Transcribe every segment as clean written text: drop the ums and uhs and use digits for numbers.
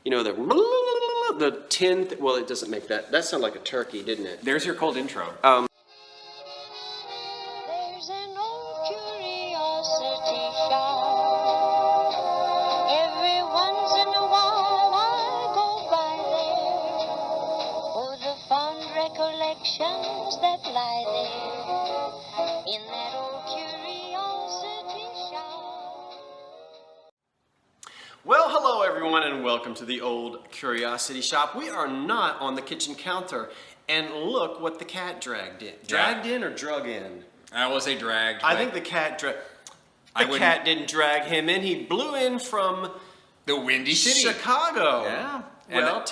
you know, the tin, well, it doesn't make that. That sounded like a turkey, didn't it? There's your cold intro. There's an old curiosity shop. Every once in a while I go by there for the fond recollections that lie there in that old curiosity shop. Well, hello everyone and welcome to the Old Curiosity Shop. We are not on the kitchen counter, and look what the cat dragged in. Dragged in or drug in? I will say dragged. I think the cat cat didn't drag him in. He blew in from the Windy City, Chicago. Yeah. Well,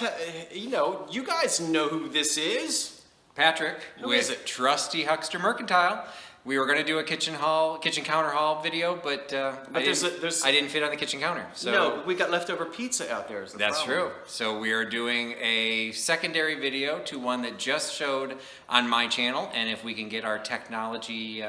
you know, you guys know who this is. Patrick Who is with it? Trusty Huckster Mercantile. We were going to do a kitchen counter haul video, but I didn't fit on the kitchen counter. So No, we got leftover pizza out there. that's true. So we are doing a secondary video to one that just showed on my channel, and if we can get our technology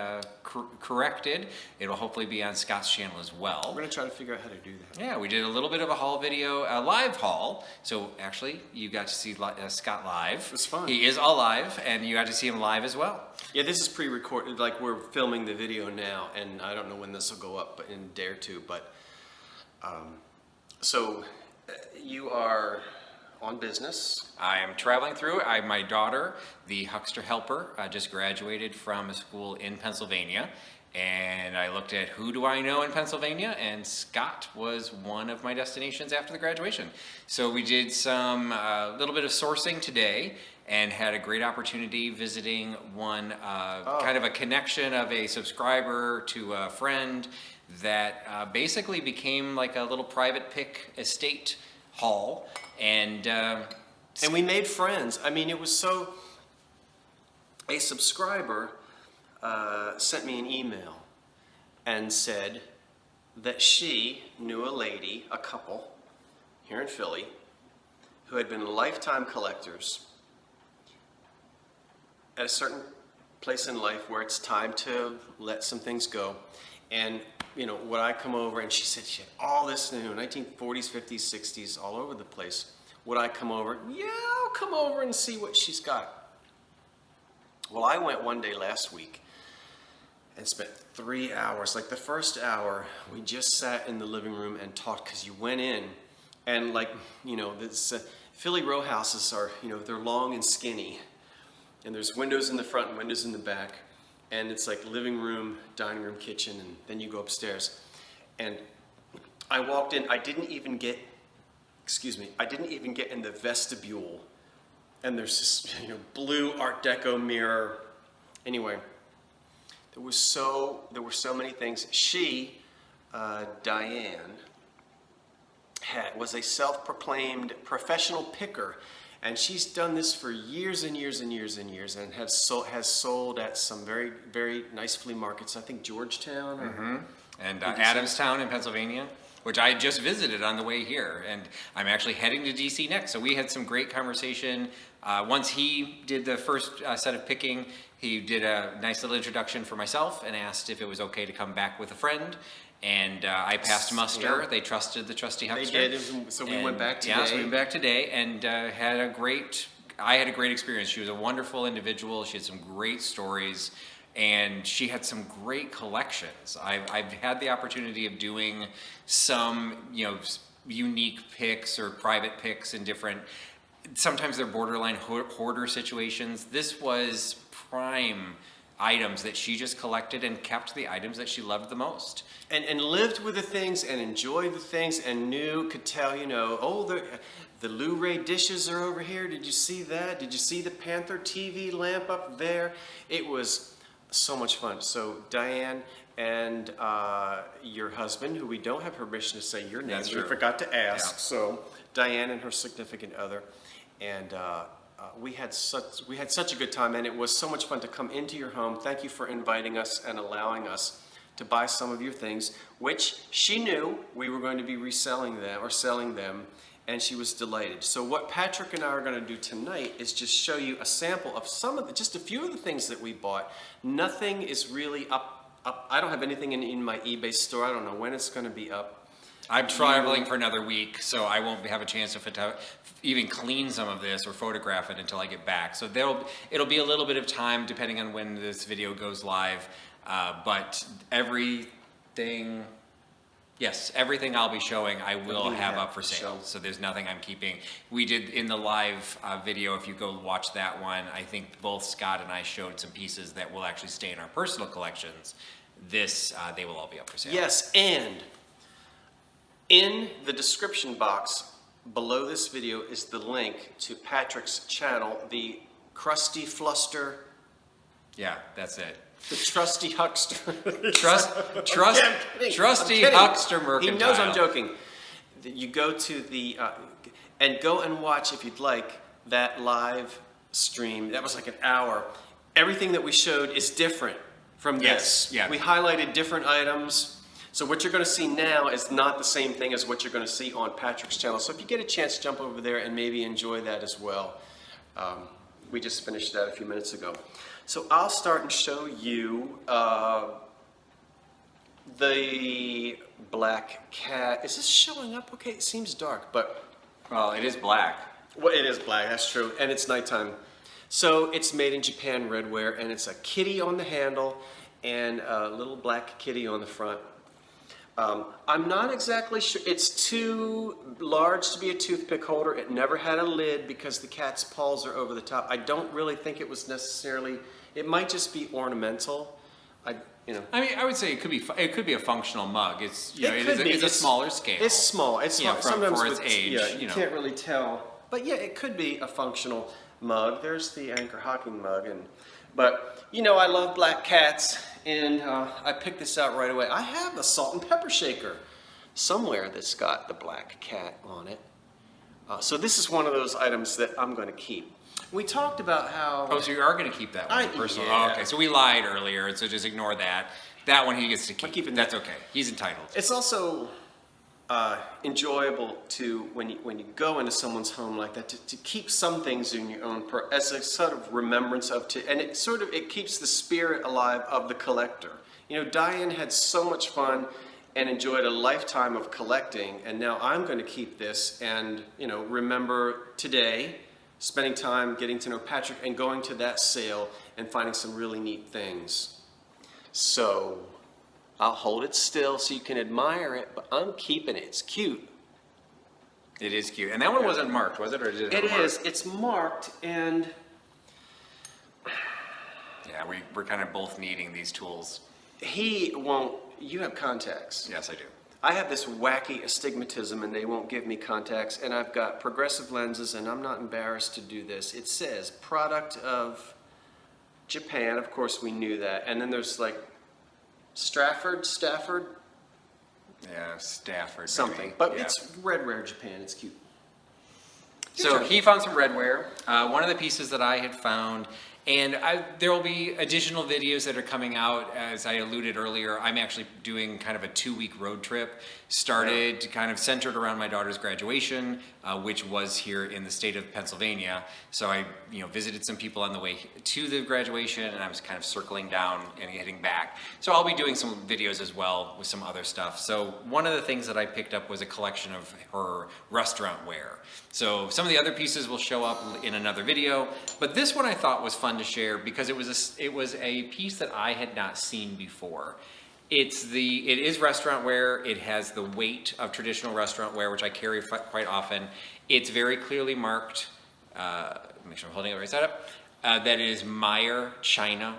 corrected, it'll hopefully be on Scott's channel as well. We're going to try to figure out how to do that. Yeah, we did a little bit of a haul video, a live haul. So actually, you got to see Scott live. It was fun. He is alive, and you got to see him live as well. Yeah, this is pre-recorded. Like, we're filming the video now, and I don't know when this will go up, but in a day or two. But so you are on business. I am traveling through. My daughter, the Huckster Helper, just graduated from a school in Pennsylvania. And I looked at who do I know in Pennsylvania, and Scott was one of my destinations after the graduation. So we did some little bit of sourcing today and had a great opportunity visiting one kind of a connection of a subscriber to a friend that basically became like a little private pick estate haul. And we made friends. I mean, it was so... A subscriber sent me an email and said that she knew a lady, a couple, here in Philly, who had been lifetime collectors at a certain place in life where it's time to let some things go. And, you know, would I come over, and she said she had all this new 1940s, 50s, 60s, all over the place. Would I come over? Yeah, I'll come over and see what she's got. Well, I went one day last week and spent 3 hours. Like the first hour, we just sat in the living room and talked, because you went in and, like, you know, this Philly row houses are, you know, they're long and skinny. And there's windows in the front and windows in the back. And it's like living room, dining room, kitchen, and then you go upstairs. And I walked in, I didn't even get in the vestibule. And there's this, you know, blue Art Deco mirror. Anyway, there were so many things. She, Diane, was a self-proclaimed professional picker. And she's done this for years and years and years and years, and has sold at some very, very nice flea markets. I think Georgetown. And Adamstown in Pennsylvania, which I just visited on the way here. And I'm actually heading to DC next. So we had some great conversation. Once he did the first set of picking, he did a nice little introduction for myself and asked if it was okay to come back with a friend. And I passed muster. Yeah. They trusted the Trusty Huckster. They did, so we went back today. Yeah, so we went back today and I had a great experience. She was a wonderful individual. She had some great stories, and she had some great collections. I've had the opportunity of doing some, you know, unique picks or private picks in different, sometimes they're borderline hoarder situations. This was prime items that she just collected and kept the items that she loved the most. And lived with the things and enjoyed the things and could tell, you know, oh, the Blu-ray dishes are over here. Did you see that? Did you see the Panther TV lamp up there? It was so much fun. So Diane and your husband, who we don't have permission to say your name, we forgot to ask. Yeah. So Diane and her significant other, and we had such a good time, and it was so much fun to come into your home. Thank you for inviting us and allowing us to buy some of your things, which she knew we were going to be reselling them or selling them, and she was delighted. So what Patrick and I are going to do tonight is just show you a sample of just a few of the things that we bought. Nothing is really up. I don't have anything in my eBay store. I don't know when it's going to be up. I'm traveling for another week, so I won't have a chance to even clean some of this or photograph it until I get back. So it'll be a little bit of time depending on when this video goes live. But everything I'll be showing, I will have up for sale. So there's nothing I'm keeping. We did in the live video, if you go watch that one, I think both Scott and I showed some pieces that will actually stay in our personal collections. They will all be up for sale. Yes, and in the description box below this video is the link to Patrick's channel, the Trusty Huckster. Yeah, that's it. The Trusty Huckster. Trusty Huckster Mercantile. He knows I'm joking. You go to the, and go and watch, if you'd like, that live stream. That was like an hour. Everything that we showed is different from this. Yeah. We highlighted different items. So what you're going to see now is not the same thing as what you're going to see on Patrick's channel. So if you get a chance, jump over there and maybe enjoy that as well. We just finished that a few minutes ago. So I'll start and show you the black cat. Is this showing up okay? It seems dark, but... Well, it is black. Well, it is black, that's true, and it's nighttime. So it's made in Japan redware, and it's a kitty on the handle and a little black kitty on the front. I'm not exactly sure. It's too large to be a toothpick holder. It never had a lid because the cat's paws are over the top. I don't really think it was necessarily. It might just be ornamental. I mean, I would say it could be a functional mug. It's It's a smaller scale. It's small. It's small. Sometimes for its age. Yeah, you can't really tell. But yeah, it could be a functional mug. There's the Anchor Hocking mug, but I love black cats. And I picked this out right away. I have a salt and pepper shaker somewhere that's got the black cat on it. So this is one of those items that I'm going to keep. We talked about how... Oh, so you are going to keep that one personal? Yeah. Oh, okay, so we lied earlier, so just ignore that. That one he gets to keep. I'm keeping That's that. okay. He's entitled. It's also enjoyable to, when you go into someone's home like that, to keep some things in your own, as a sort of remembrance of, and it keeps the spirit alive of the collector. Diane had so much fun and enjoyed a lifetime of collecting, and now I'm going to keep this and, remember today, spending time getting to know Patrick and going to that sale and finding some really neat things. So I'll hold it still so you can admire it, but I'm keeping it. It's cute. It is cute. And that one wasn't marked, was it? Or did it have a mark? It is. It's marked, and... Yeah, we're kind of both needing these tools. He won't... You have contacts. Yes, I do. I have this wacky astigmatism, and they won't give me contacts, and I've got progressive lenses, and I'm not embarrassed to do this. It says, product of Japan. Of course, we knew that. And then there's like... Stafford? Yeah, Stafford. Something. Maybe. But yeah. it's redware Japan. It's cute. So he found some redware. One of the pieces that I had found, and there will be additional videos that are coming out. As I alluded earlier, I'm actually doing kind of a 2-week road trip. Started kind of centered around my daughter's graduation, which was here in the state of Pennsylvania. So I visited some people on the way to the graduation, and I was kind of circling down and heading back. So I'll be doing some videos as well with some other stuff. So one of the things that I picked up was a collection of her restaurant wear. So some of the other pieces will show up in another video, but this one I thought was fun to share because it was a piece that I had not seen before. It is restaurant wear. It has the weight of traditional restaurant wear, which I carry quite often. It's very clearly marked. Make sure I'm holding it right side up. That is Meyer China.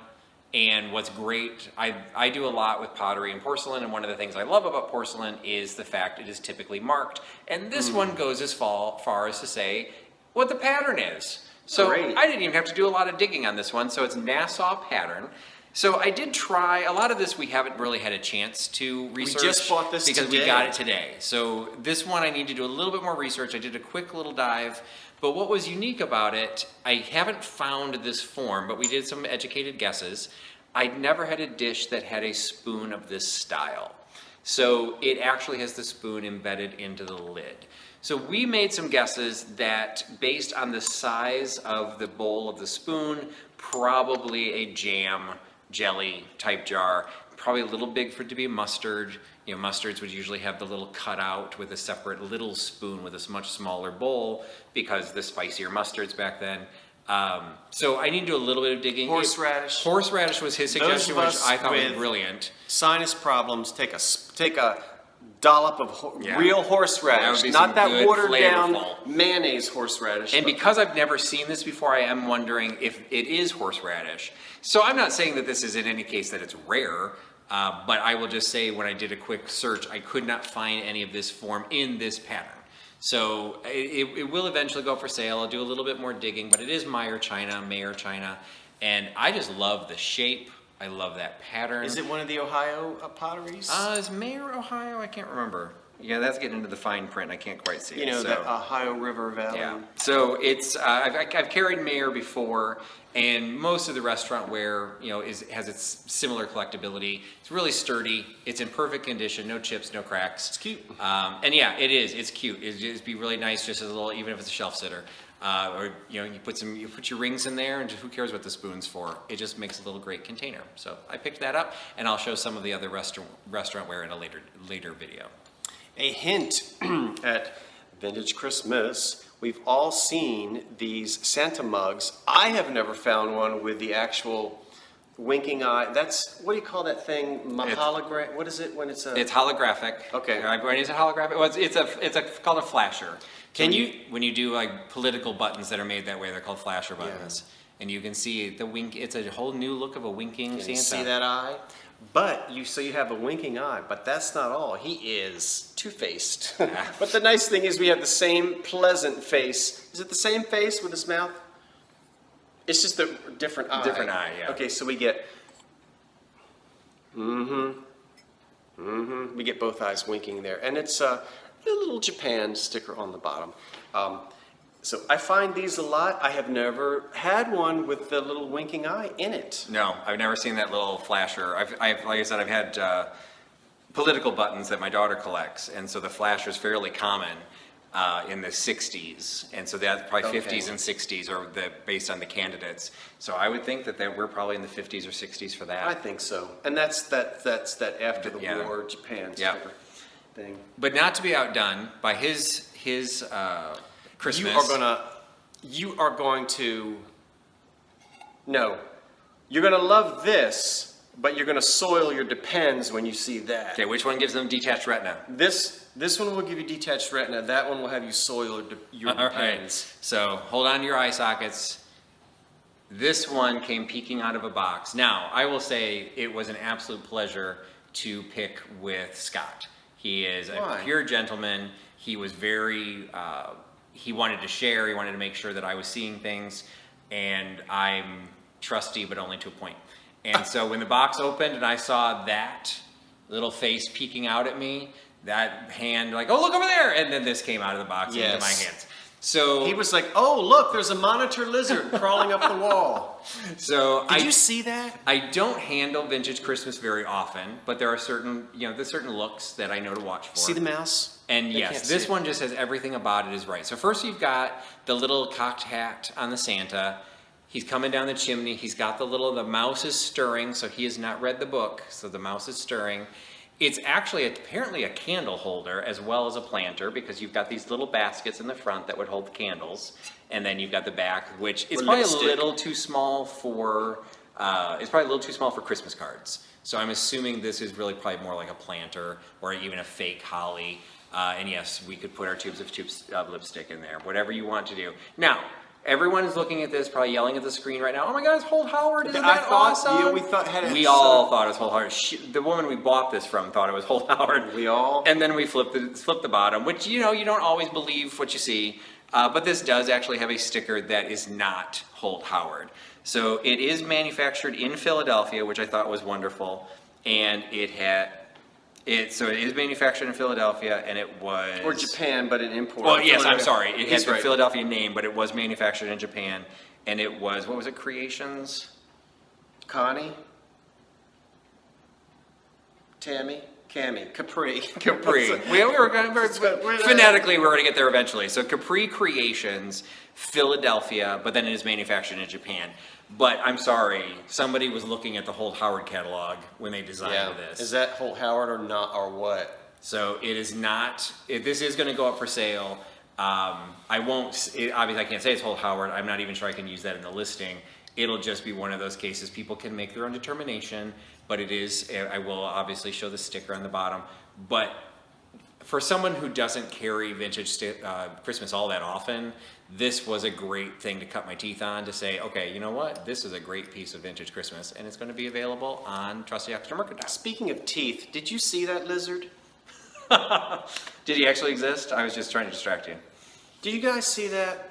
And what's great, I do a lot with pottery and porcelain, and one of the things I love about porcelain is the fact it is typically marked. And this one goes as far as to say what the pattern is. So Great. I didn't even have to do a lot of digging on this one. So it's Nassau pattern. So I did try, a lot of this we haven't really had a chance to research. We just bought this because today. we got it today. So this one I need to do a little bit more research. I did a quick little dive. But what was unique about it, I haven't found this form, but we did some educated guesses. I'd never had a dish that had a spoon of this style. So it actually has the spoon embedded into the lid. So we made some guesses that based on the size of the bowl of the spoon, probably a jam, jelly type jar, probably a little big for it to be mustard. You know, mustards would usually have the little cutout with a separate little spoon with a much smaller bowl because the spicier mustards back then. So I need to do a little bit of digging. Horseradish. Horseradish was his suggestion, of which us I thought was with brilliant. Sinus problems, take a dollop of Yeah. real That horseradish, would be not some that good, watered down flavorful. mayonnaise horseradish. And but- because I've never seen this before, I am wondering if it is horseradish. So I'm not saying that this is in any case that it's rare, but I will just say when I did a quick search, I could not find any of this form in this pattern. So it will eventually go for sale. I'll do a little bit more digging, but it is Mayer China, and I just love the shape. I love that pattern. Is it one of the Ohio potteries? Is Mayer, Ohio? I can't remember. Yeah, that's getting into the fine print. I can't quite see you it. know, so. the Ohio River Valley. Yeah. So it's I've carried Mayer before, and most of the restaurant ware, you know, has its similar collectability. It's really sturdy. It's in perfect condition. No chips, no cracks. It's cute. And yeah, it is. It's cute. It'd just be really nice, just as a little, even if it's a shelf sitter. Or you know, you put your rings in there, and just, who cares what the spoon's for? It just makes a little great container. So I picked that up, and I'll show some of the other restaurant ware in a later video. A hint at Vintage Christmas. We've all seen these Santa mugs. I have never found one with the actual winking eye. That's, what do you call that thing? Hologram? What is it when it's a? It's holographic. Okay. When is it holographic? Well, it's called a flasher. Can when you do like political buttons that are made that way, they're called flasher buttons. Yeah. And you can see the wink. It's a whole new look of a winking Santa. You see that eye? But you have a winking eye, but that's not all. He is two-faced. But the nice thing is we have the same pleasant face. Is it the same face with his mouth? It's just a different eye. Different eye, yeah. Okay, so we get we get both eyes winking there. And it's a little Japan sticker on the bottom. So I find these a lot. I have never had one with the little winking eye in it. No, I've never seen that little flasher. I've like I said, I've had political buttons that my daughter collects, and so the flasher is fairly common in the 60s, and so that's probably 50s and 60s, or based on the candidates. So I would think that we're probably in the 50s or 60s for that. I think so. And that's that after the Yeah. war Japan Yeah. sticker thing. But not to be outdone by his Christmas. You're gonna love this, but you're gonna soil your Depends when you see that. Okay, which one gives them detached retina? This one will give you detached retina. That one will have you soil your All right. Depends. So hold on to your eye sockets. This one came peeking out of a box. Now, I will say it was an absolute pleasure to pick with Scott. He is Why? a pure gentleman. He was very, he wanted to share. He wanted to make sure that I was seeing things. And I'm trusty, but only to a point. And so when the box opened and I saw that little face peeking out at me, that hand like, oh, look over there. And then this came out of the box into my hands. So He was like, oh, look, there's a monitor lizard crawling up the wall. So Did you see that? I don't handle vintage Christmas very often, but there are certain, there's certain looks that I know to watch for. See the mouse? And They can't yes, see this it. one just has everything about it is right. So first you've got the little cocked hat on the Santa. He's coming down the chimney. He's got the mouse is stirring, so he has not read the book, so the mouse is stirring. It's actually apparently a candle holder as well as a planter, because you've got these little baskets in the front that would hold the candles, and then you've got the back, which is probably lipstick. a little too small for Christmas cards. So I'm assuming this is really probably more like a planter or even a fake holly. And yes, we could put our tubes of lipstick in there, whatever you want to do. Now, everyone is looking at this, probably yelling at the screen right now. Oh my God, it's Holt Howard! Isn't that awesome? Yeah, we thought had it. We all thought it was Holt Howard. The woman we bought this from thought it was Holt Howard. We all. And then we flipped the bottom, which you don't always believe what you see. But this does actually have a sticker that is not Holt Howard. So it is manufactured in Philadelphia, which I thought was wonderful, and so it is manufactured in Philadelphia, and it was... Or Japan, but an import. Well, yes, I'm sorry. It has He's the right. Philadelphia name, but it was manufactured in Japan, and it was, what was it, Creations? Connie? Tammy? Cammy? Capri? Capri. we were going to, phonetically, we're going to get there eventually. So Capri Creations, Philadelphia, but then it is manufactured in Japan. But I'm sorry, somebody was looking at the Holt Howard catalog when they designed this. Is that Holt Howard or not, or what? So it is not, this is going to go up for sale. I won't, obviously I can't say it's Holt Howard. I'm not even sure I can use that in the listing. It'll just be one of those cases. People can make their own determination, but it is, I will obviously show the sticker on the bottom. But for someone who doesn't carry vintage Christmas all that often, this was a great thing to cut my teeth on, to say, okay, you know what? This is a great piece of vintage Christmas, and it's going to be available on Trusty Huckster Mercantile. Speaking of teeth, did you see that lizard? Did he actually exist? I was just trying to distract you. Did you guys see that?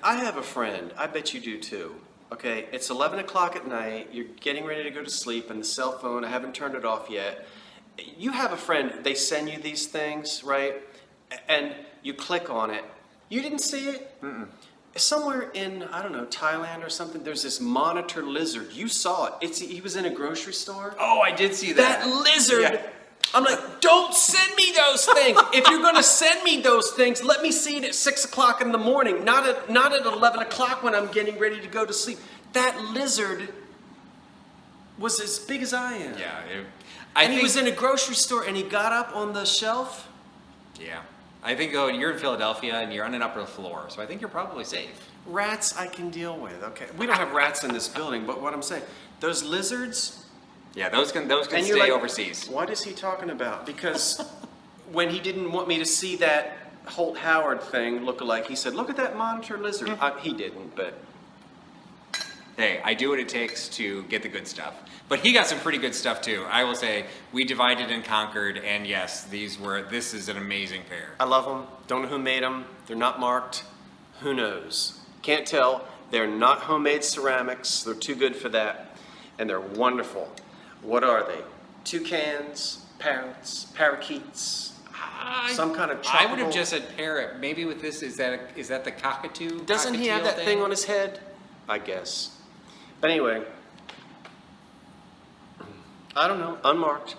I have a friend, I bet you do too. Okay, it's 11 o'clock at night, you're getting ready to go to sleep, and the cell phone, I haven't turned it off yet. You have a friend, they send you these things, right? And you click on it. You didn't see it? Mm-mm. Somewhere in, I don't know, Thailand or something, there's this monitor lizard. You saw it. He was in a grocery store. Oh, I did see that. That lizard! Yeah. I'm like, don't send me those things. If you're going to send me those things, let me see it at 6 o'clock in the morning, not at 11 o'clock when I'm getting ready to go to sleep. That lizard was as big as I am. Yeah. He was in a grocery store and he got up on the shelf. Yeah. I think you're in Philadelphia and you're on an upper floor, so I think you're probably safe. Rats I can deal with. Okay. We don't have rats in this building, but what I'm saying, those lizards. Yeah, those can And stay overseas. What is he talking about? Because when he didn't want me to see that Holt Howard thing look-alike, he said, look at that monitor lizard. He didn't, but... Hey, I do what it takes to get the good stuff. But he got some pretty good stuff too. I will say, we divided and conquered, and yes, this is an amazing pair. I love them. Don't know who made them. They're not marked. Who knows? Can't tell. They're not homemade ceramics. They're too good for that. And they're wonderful. What are they? Toucans, parrots, parakeets, some kind of tropical... I would have just said parrot. Maybe with this, is that the cockatoo? Doesn't he have that thing on his head? I guess. But anyway, I don't know. Unmarked.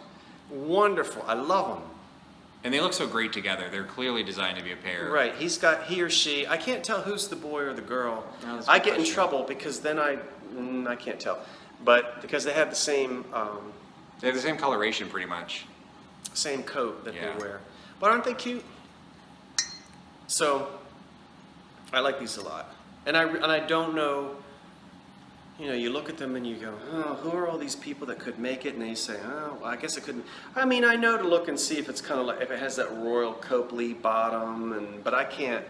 Wonderful. I love them. And they look so great together. They're clearly designed to be a pair. Right. He's got he or she. I can't tell who's the boy or the girl. No, I get in trouble because then I can't tell. But because they have the same They have the same coloration pretty much. same coat that Yeah. they wear. But aren't they cute? So I like these a lot. And I don't know, you know, you look at them and you go, oh, who are all these people that could make it? And they say, oh, well, I guess it couldn't. I mean, I know to look and see if it's kind of like, if it has that Royal Copley bottom, but I can't.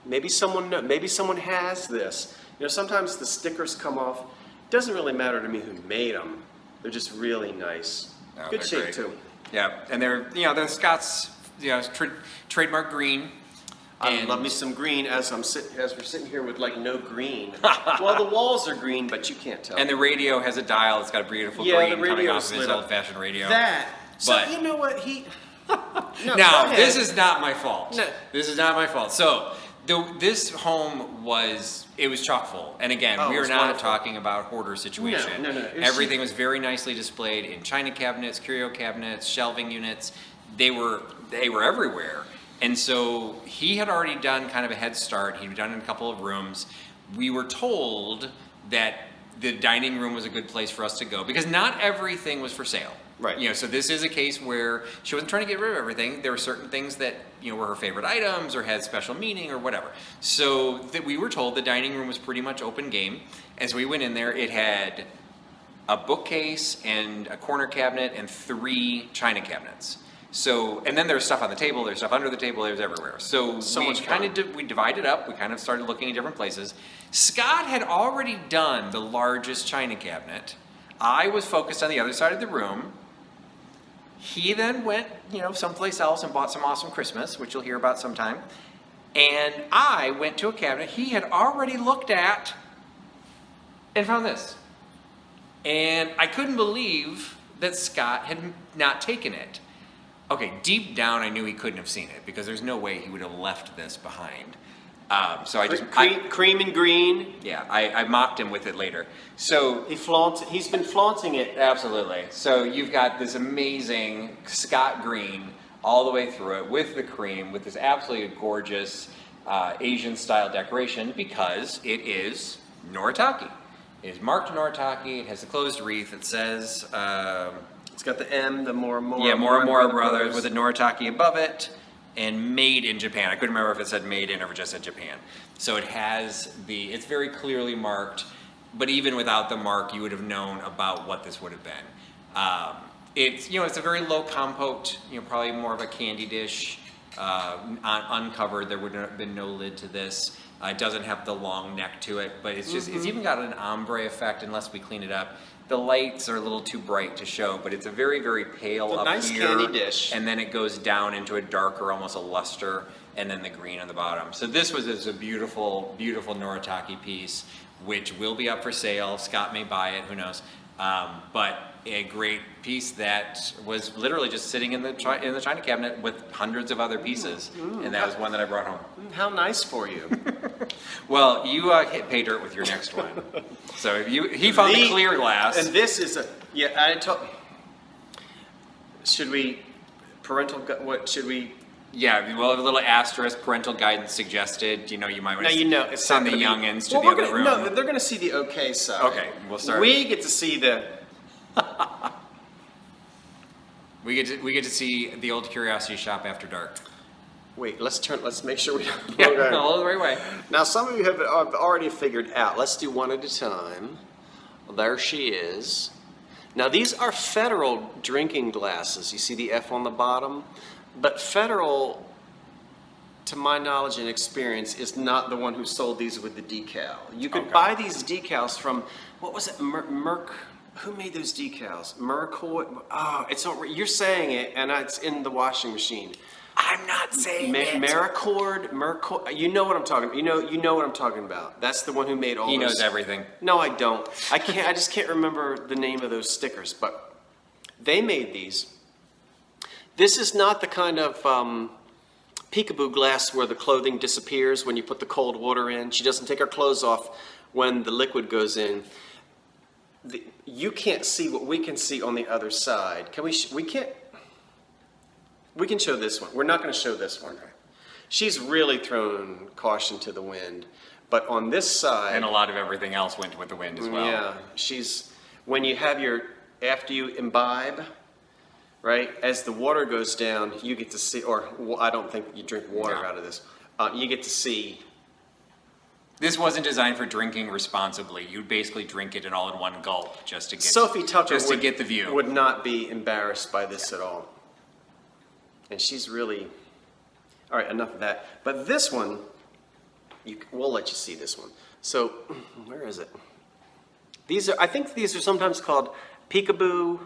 Maybe someone has this. You know, sometimes the stickers come off. It doesn't really matter to me who made them. They're just really nice. Oh, Good they're shape great. too. Yeah, and they're Scott's, trademark green. I And- love me some green as we're sitting here with like no green. Well, the walls are green, but you can't tell. And the radio has a dial. It's got a beautiful Yeah, the green coming radio off of his lit up. old-fashioned radio. That. So But- you know what he. No, go Now, ahead. this is not my fault. No. This is not my fault. So, this home was chock full. And again, Oh, we it are was not wonderful. talking about hoarder situation. No. It was Everything was very nicely displayed in china cabinets, curio cabinets, shelving units. They were everywhere. And so he had already done kind of a head start. He'd done in a couple of rooms. We were told that the dining room was a good place for us to go because not everything was for sale. Right. You know, so this is a case where she wasn't trying to get rid of everything. There were certain things that, were her favorite items or had special meaning or whatever. So that we were told the dining room was pretty much open game. As we went in there, it had a bookcase and a corner cabinet and 3 china cabinets. So, and then there's stuff on the table, there's stuff under the table, there's everywhere. So we much fun. kind of we divided up, we kind of started looking at different places. Scott had already done the largest china cabinet. I was focused on the other side of the room. He then went, someplace else and bought some awesome Christmas, which you'll hear about sometime. And I went to a cabinet he had already looked at and found this. And I couldn't believe that Scott had not taken it. Okay, deep down I knew he couldn't have seen it because there's no way he would have left this behind. So I just... cream and green. Yeah, I mocked him with it later. So... He's been flaunting it. Absolutely. So you've got this amazing Scott green all the way through it with the cream, with this absolutely gorgeous Asian style decoration because it is Noritake. It is marked Noritake. It has a closed wreath. It says, It's got the M, the Morimura. yeah, Morimura Brothers with a Noritake above it, and made in Japan. I couldn't remember if it said made in or if it just said Japan. So it has it's very clearly marked, but even without the mark, you would have known about what this would have been. It's a very low compote, probably more of a candy dish, uncovered. There would have been no lid to this. It doesn't have the long neck to it, but it's even got an ombre effect unless we clean it up. The lights are a little too bright to show, but it's a very, very pale It's a up nice here. candy dish. And then it goes down into a darker, almost a luster, and then the green on the bottom. So this was a beautiful, beautiful Noritake piece, which will be up for sale. Scott may buy it, who knows. But a great piece that was literally just sitting in the china cabinet with hundreds of other pieces, and that was one that I brought home. How nice for you. Well, you hit pay dirt with your next one. So he found the clear glass. And this is should we, what should we? Yeah, we'll have a little asterisk, parental guidance suggested. You might want to it's send not the gonna be- youngins to Well, the we're other gonna, room. No, they're going to see the okay side. Okay, we'll start. We get to see the. We get to see the old curiosity shop after dark. Wait, let's make sure we don't. Yeah, Okay. all the right way. Now, some of you have already figured out. Let's do one at a time. There she is. Now, these are Federal drinking glasses. You see the F on the bottom? But Federal, to my knowledge and experience, is not the one who sold these with the decal. You could buy these decals from, what was it, Merc? Who made those decals? Mercantile? Oh, you're saying it, and it's in the washing machine. I'm not saying it. Mercor. You know what I'm talking about. You know what I'm talking about. That's the one who made all. He those. knows everything. No, I don't. I can't. I just can't remember the name of those stickers. But they made these. This is not the kind of peekaboo glass where the clothing disappears when you put the cold water in. She doesn't take her clothes off when the liquid goes in. You can't see what we can see on the other side. Can we? We can't. We can show this one. We're not going to show this one. She's really thrown caution to the wind. But on this side... And a lot of everything else went with the wind as well. Yeah. When you have after you imbibe, right, as the water goes down, you get to see, or I don't think you drink water out of this. You get to see... This wasn't designed for drinking responsibly. You'd basically drink it all in one gulp just to get Sophie Tucker to get the view. Would not be embarrassed by this at all. And she's really... All right, enough of that. But this one, we'll let you see this one. So, where is it? I think these are sometimes called peekaboo.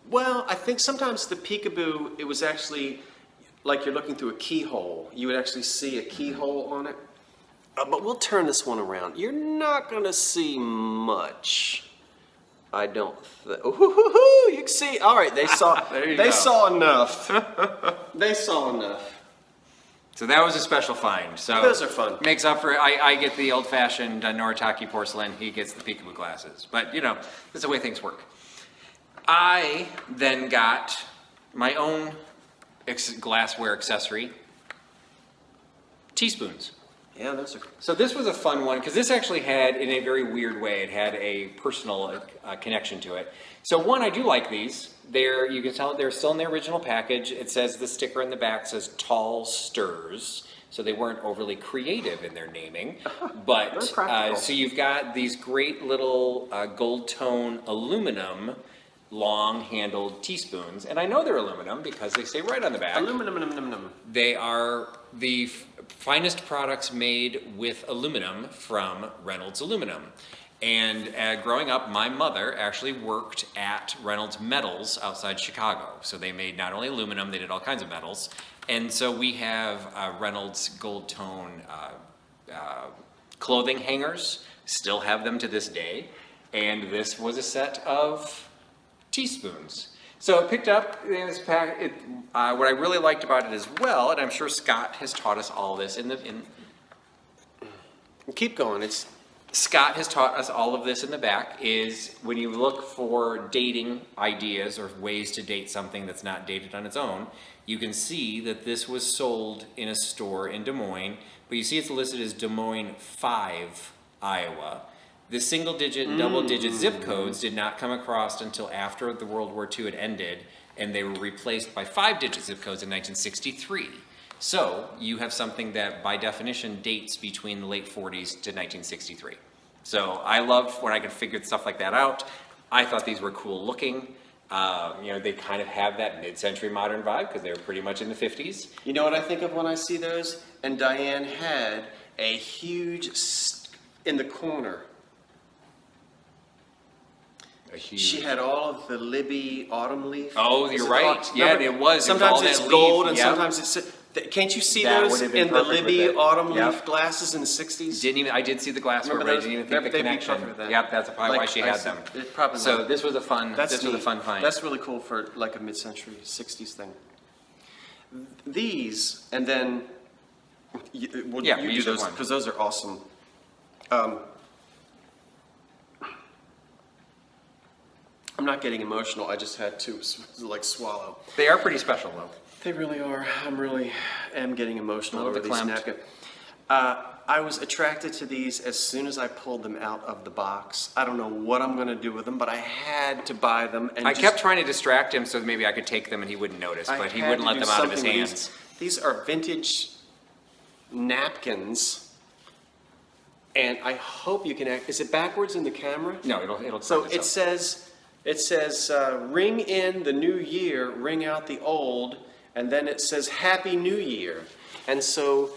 Well, I think sometimes the peekaboo, it was actually like you're looking through a keyhole. You would actually see a keyhole on it. But we'll turn this one around. You're not going to see much. I don't think. You can see. All right, they saw. They saw enough. They saw enough. So that was a special find. So Those are fun. Makes up for. I get the old-fashioned Noritake porcelain. He gets the peekaboo glasses. But that's the way things work. I then got my own glassware accessory. Teaspoons. Yeah, those are. So this was a fun one because this actually had, in a very weird way, it had a personal connection to it. So one, I do like these. You can tell they're still in the original package. It says the sticker in the back says Tall Stirs. So they weren't overly creative in their naming. But so you've got these great little gold tone aluminum long-handled teaspoons. And I know they're aluminum because they say right on the back. Aluminum. They are the finest products made with aluminum from Reynolds Aluminum. And growing up, my mother actually worked at Reynolds Metals outside Chicago. So they made not only aluminum, they did all kinds of metals. And so we have Reynolds Gold Tone clothing hangers, still have them to this day. And this was a set of teaspoons. So I picked up this pack. What I really liked about it as well, and I'm sure Scott has taught us all this Keep going. Scott has taught us all of this in the back, is when you look for dating ideas or ways to date something that's not dated on its own, you can see that this was sold in a store in Des Moines, but you see it's listed as Des Moines 5 Iowa. The single-digit and double-digit zip codes did not come across until after the World War II had ended, and they were replaced by 5-digit zip codes in 1963. So you have something that, by definition, dates between the late 40s to 1963. So I love when I can figure stuff like that out. I thought these were cool looking. They kind of have that mid-century modern vibe because they were pretty much in the 50s. You know what I think of when I see those? And Diane had a huge in the corner. She had all of the Libby autumn leaf. Oh, you're right. Remember, It was. Sometimes it was it's all that gold, leaf. and Yep. sometimes it's. Can't you see That those would have been in the perfect with Libby it. autumn Yep. leaf glasses in the '60s? I did see the glass Remember but I those? didn't even think the They'd be connection. perfect with that. Yep, that's probably why Like, she I had see. them. It probably So was. this was a fun. That's this was a neat. fun find. That's really cool for like a mid-century '60s thing. These, and then you we do use those one. because those are awesome. I'm not getting emotional. I just had to swallow. They are pretty special though. They really are. Am getting emotional A little over bit these clamped. napkins. I was attracted to these as soon as I pulled them out of the box. I don't know what I'm going to do with them, but I had to buy them. And I kept trying to distract him so maybe I could take them and he wouldn't notice, but he wouldn't let them out of his hands. These are vintage napkins, and I hope you can is it backwards in the camera? No, it'll. So turn it itself. says, ring in the new year, ring out the old, and then it says Happy New Year. And so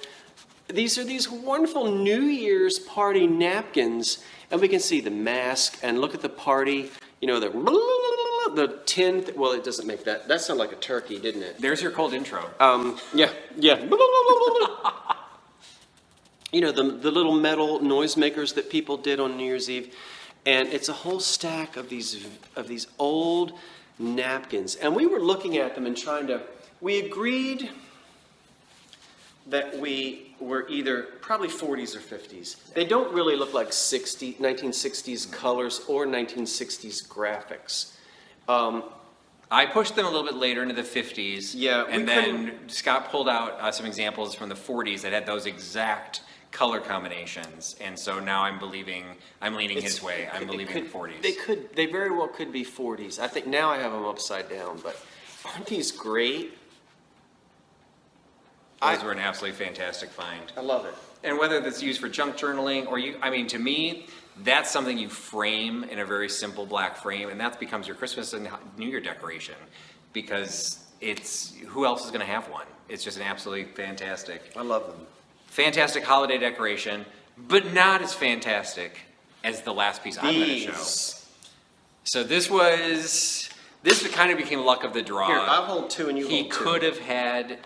these are these wonderful New Year's party napkins, and we can see the mask and look at the party, the tin, well, it doesn't make that. That sounded like a turkey, didn't it? There's your cold intro. Yeah. The little metal noisemakers that people did on New Year's Eve. And it's a whole stack of these old napkins. And we were looking at them and we agreed that we were either probably 40s or 50s. They don't really look like 1960s colors or 1960s graphics. I pushed them a little bit later into the 50s. Yeah, and then Scott pulled out some examples from the 40s that had those exact color combinations, and so now I'm leaning his way. I'm believing 40s. They very well could be 40s. I think now I have them upside down, but aren't these great? Those were an absolutely fantastic find. I love it. And whether that's used for junk journaling or to me, that's something you frame in a very simple black frame, and that becomes your Christmas and New Year decoration, because who else is going to have one? It's just an absolutely fantastic. I love them. Fantastic holiday decoration, but not as fantastic as the last piece I'm going to show. So this kind of became luck of the draw. Here, I'll hold two and you hold two. He could have had,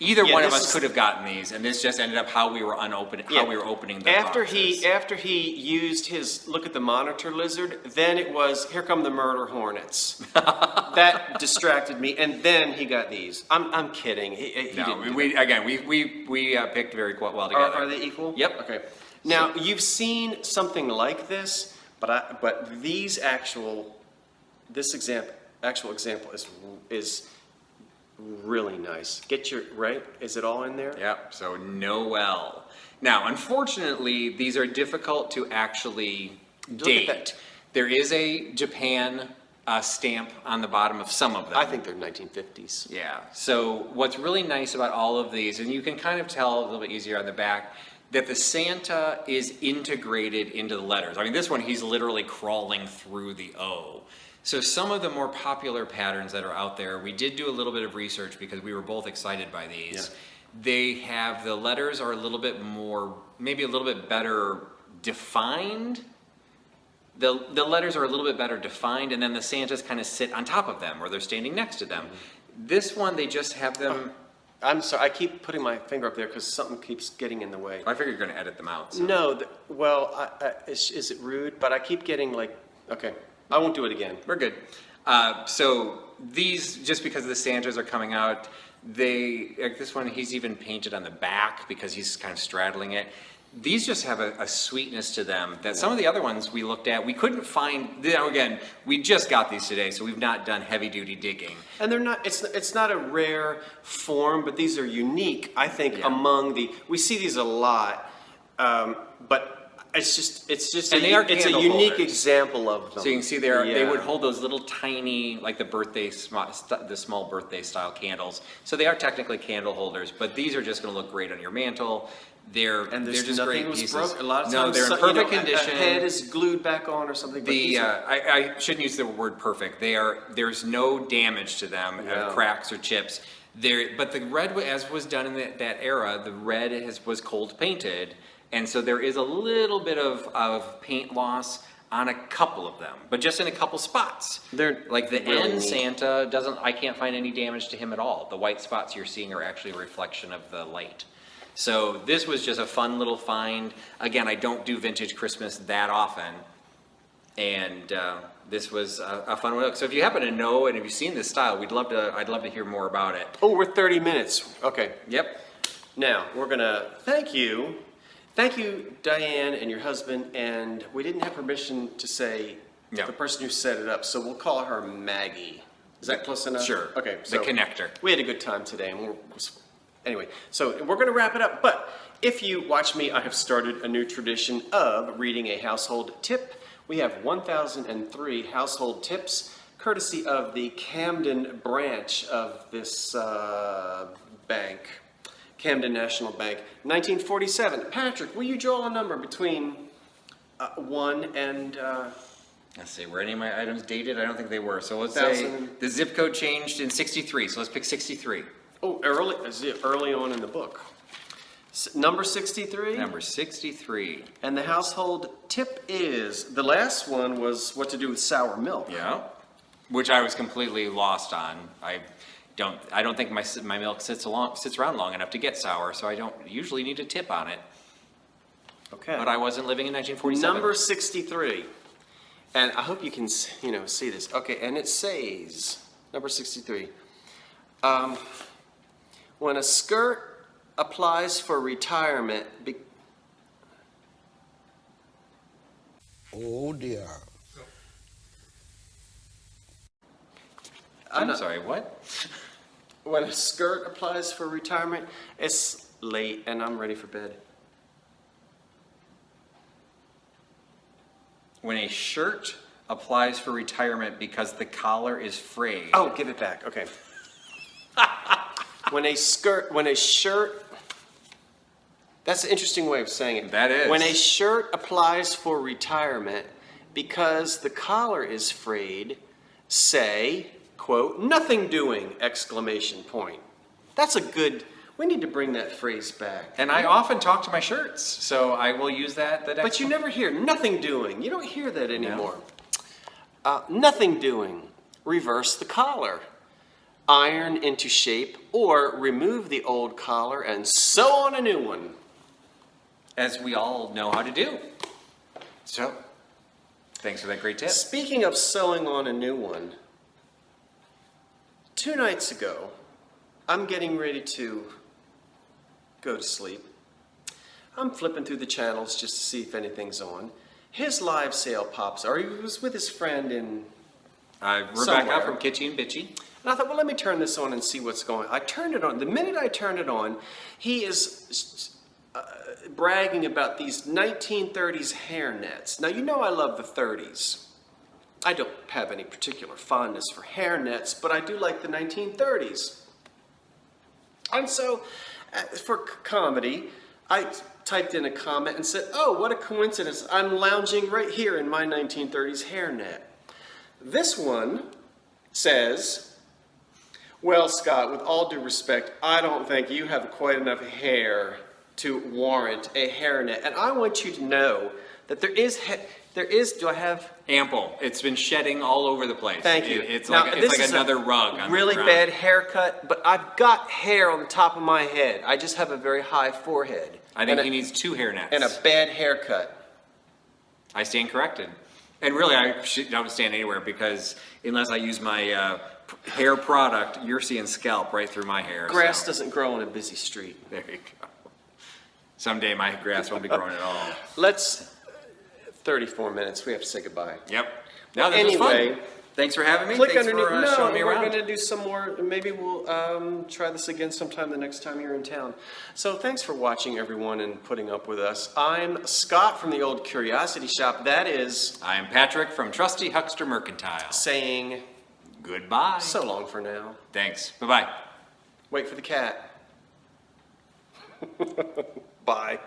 either one of us could have gotten these, and this just ended up how we were opening the boxes. After he used his look at the monitor lizard, then it was here come the murder hornets. That distracted me, and then he got these. I'm kidding. He didn't. We picked very well together. Are they equal? Yep. Okay. Now you've seen something like this, but this actual example is really nice. Is it all in there? Yep, so Noel. Now, unfortunately, these are difficult to actually date. There is a Japan stamp on the bottom of some of them. I think they're 1950s. Yeah, so what's really nice about all of these, and you can kind of tell a little bit easier on the back, that the Santa is integrated into the letters. This one, he's literally crawling through the O. So some of the more popular patterns that are out there, we did do a little bit of research because we were both excited by these. Yeah. The letters are a little bit more, maybe a little bit better defined. The letters are a little bit better defined, and then the Santas kind of sit on top of them, or they're standing next to them. This one, they just have them... I'm sorry, I keep putting my finger up there because something keeps getting in the way. I figure you're going to edit them out. So. No, is it rude? But I keep getting okay. I won't do it again. We're good. So these, just because the Santas are coming out, this one, he's even painted on the back because he's kind of straddling it. These just have a sweetness to them that some of the other ones we looked at, we couldn't find. Again, we just got these today, so we've not done heavy-duty digging. And they're not. It's not a rare form, but these are unique. I think among we see these a lot, but It's just And they are it's a candle unique holders. example of them. So you can see there, they Yeah. would hold those little tiny, like the small birthday style candles. So they are technically candle holders, but these are just going to look great on your mantle. They're And they're there's just nothing great was pieces. broken. A lot of no, times, they're in so- perfect you know, condition. A head is glued back on or something. But these are, I shouldn't use the word perfect. There's no damage to them, Yeah. cracks or chips. But the red, as was done in that era, the red was cold painted, and so there is a little bit of paint loss on a couple of them, but just in a couple spots. They're Like the really end neat. Santa I can't find any damage to him at all. The white spots you're seeing are actually a reflection of the light. So this was just a fun little find. Again, I don't do vintage Christmas that often, and this was a fun one. So if you happen to know and if you've seen this style, I'd love to hear more about it. Oh, we're 30 minutes. Okay. Yep. Now, we're going to thank you. Thank you, Diane and your husband. And we didn't have permission to say No. the person who set it up, so we'll call her Maggie. Is that close enough? Sure. Okay. The connector. We had a good time today. And anyway, so we're going to wrap it up. But if you watch me, I have started a new tradition of reading a household tip. We have 1,003 household tips, courtesy of the Camden branch of this bank, Camden National Bank, 1947. Patrick, will you draw a number between 1 and... Let's see, were any of my items dated? I don't think they were. So let's 1,000. say the zip code changed in 63. So let's pick 63. Oh, early on in the book. Number 63. Number 63. And the household tip is, the last one was what to do with sour milk. Yeah. Which I was completely lost on. I don't think my milk sits around long enough to get sour, so I don't usually need a tip on it. Okay. But I wasn't living in 1947. Number 63. And I hope you can, see this. Okay, and it says, number 63. When a skirt applies for retirement, Oh dear. I'm sorry, what? when a skirt applies for retirement, it's late and I'm ready for bed. When a shirt applies for retirement because the collar is frayed. Oh, give it back. Okay. when a shirt, that's an interesting way of saying it. That is. When a shirt applies for retirement because the collar is frayed, say, quote, nothing doing, exclamation point. That's a good, we need to bring that phrase back. And I often talk to my shirts, so I will use that. But you never hear nothing doing. You don't hear that anymore. Nothing doing. Reverse the collar. Iron into shape or remove the old collar and sew on a new one. As we all know how to do. So, thanks for that great tip. Speaking of sewing on a new one, 2 nights ago, I'm getting ready to go to sleep. I'm flipping through the channels just to see if anything's on. His live sale pops, or he was with his friend in, Rebecca somewhere. from Kitschy and Bitchy. and I thought, well, let me turn this on and see what's going on. I turned it on. The minute I turned it on, he is bragging about these 1930s hair nets. Now, you know I love the 30s. I don't have any particular fondness for hair nets, but I do like the 1930s. And so, for comedy, I typed in a comment and said, oh, what a coincidence. I'm lounging right here in my 1930s hairnet. This one says, well, Scott, with all due respect, I don't think you have quite enough hair to warrant a hairnet. And I want you to know that there is, do I have? Ample. It's been shedding all over the place. Thank you. It's Now, like this is another a rug on really the ground. bad haircut, but I've got hair on the top of my head. I just have a very high forehead. I think and he needs 2 hairnets. and a bad haircut. I stand corrected. And really, I don't stand anywhere because unless I use my hair product, you're seeing scalp right through my hair. Grass so. doesn't grow on a busy street. There you go. Someday my grass won't be growing at all. Let's, 34 minutes, we have to say goodbye. Yep. Now this was Anyway, fun. Thanks for having me. Click Thanks underneath. for No, showing me we're around. going to do some more. Maybe we'll try this again sometime the next time you're in town. So thanks for watching, everyone, and putting up with us. I'm Scott from the Old Curiosity Shop. That is I am Patrick from Trusty Huckster Mercantile. saying Goodbye. so long for now. Thanks. Bye-bye. Wait for the cat. Bye.